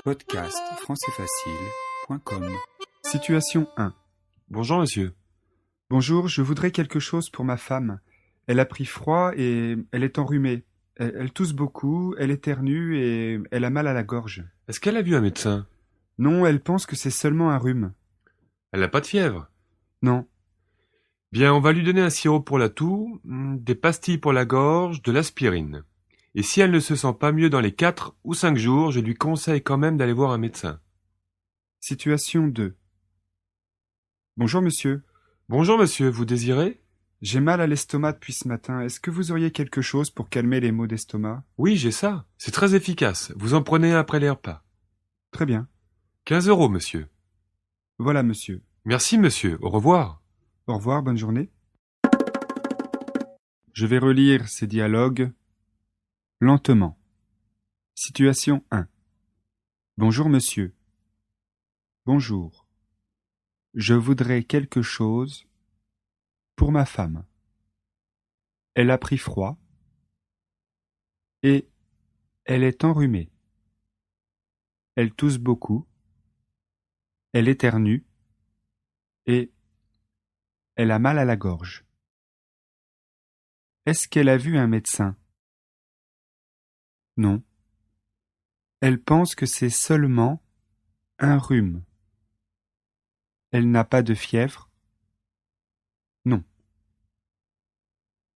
Podcast françaisfacile.com. Situation 1. Bonjour monsieur. Bonjour, je voudrais quelque chose pour ma femme. Elle a pris froid et elle est enrhumée. Elle tousse beaucoup, elle éternue et elle a mal à la gorge. Est-ce qu'elle a vu un médecin? Non, elle pense que c'est seulement un rhume. Elle n'a pas de fièvre? Non. Bien, on va lui donner un sirop pour la toux, des pastilles pour la gorge, de l'aspirine. Et si elle ne se sent pas mieux dans les 4 ou 5 jours, je lui conseille quand même d'aller voir un médecin. Situation 2. Bonjour monsieur. Bonjour monsieur, vous désirez? J'ai mal à l'estomac depuis ce matin. Est-ce que vous auriez quelque chose pour calmer les maux d'estomac? Oui, j'ai ça. C'est très efficace. Vous en prenez un après les repas. Très bien. 15 € monsieur. Voilà monsieur. Merci monsieur, au revoir. Au revoir, bonne journée. Je vais relire ces dialogues lentement. Situation 1. Bonjour monsieur. Bonjour. Je voudrais quelque chose pour ma femme. Elle a pris froid et elle est enrhumée. Elle tousse beaucoup, elle éternue et elle a mal à la gorge. Est-ce qu'elle a vu un médecin? Non. Elle pense que c'est seulement un rhume. Elle n'a pas de fièvre? Non.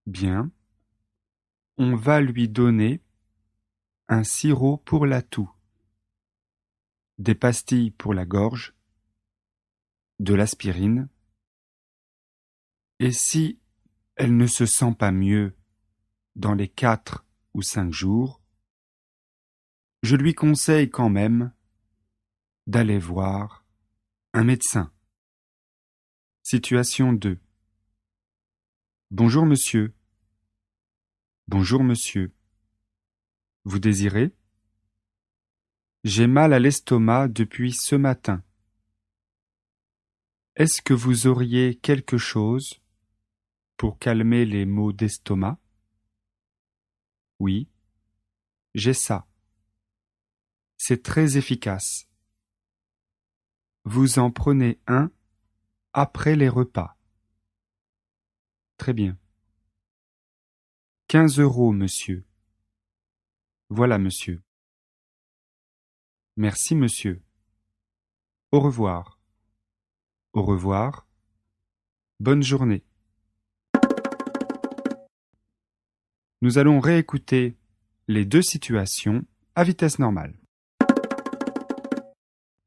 Bien. On va lui donner un sirop pour la toux, des pastilles pour la gorge, de l'aspirine. Et si elle ne se sent pas mieux dans les 4 ou 5 jours, je lui conseille quand même d'aller voir un médecin. Situation 2. Bonjour monsieur. Bonjour monsieur. Vous désirez? J'ai mal à l'estomac depuis ce matin. Est-ce que vous auriez quelque chose pour calmer les maux d'estomac? Oui, j'ai ça. C'est très efficace. Vous en prenez un après les repas. Très bien. 15 € monsieur. Voilà monsieur. Merci monsieur. Au revoir. Au revoir. Bonne journée. Nous allons réécouter les deux situations à vitesse normale.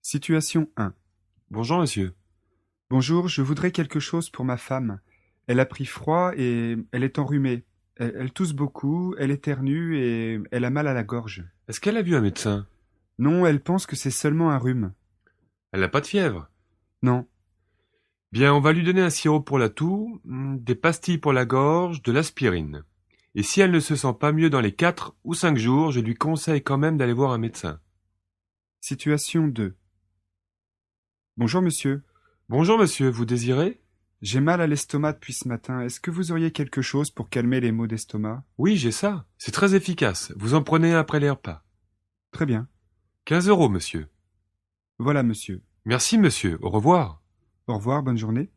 Situation 1. Bonjour monsieur. Bonjour, je voudrais quelque chose pour ma femme. Elle a pris froid et elle est enrhumée. Elle tousse beaucoup, elle éternue et elle a mal à la gorge. Est-ce qu'elle a vu un médecin? Non, elle pense que c'est seulement un rhume. Elle n'a pas de fièvre? Non. Bien, on va lui donner un sirop pour la toux, des pastilles pour la gorge, de l'aspirine. Et si elle ne se sent pas mieux dans les 4 ou 5 jours, je lui conseille quand même d'aller voir un médecin. Situation 2. Bonjour monsieur. Bonjour monsieur, vous désirez? J'ai mal à l'estomac depuis ce matin. Est-ce que vous auriez quelque chose pour calmer les maux d'estomac? Oui, j'ai ça. C'est très efficace. Vous en prenez un après les repas. Très bien. 15 € monsieur. Voilà monsieur. Merci monsieur, au revoir. Au revoir, bonne journée.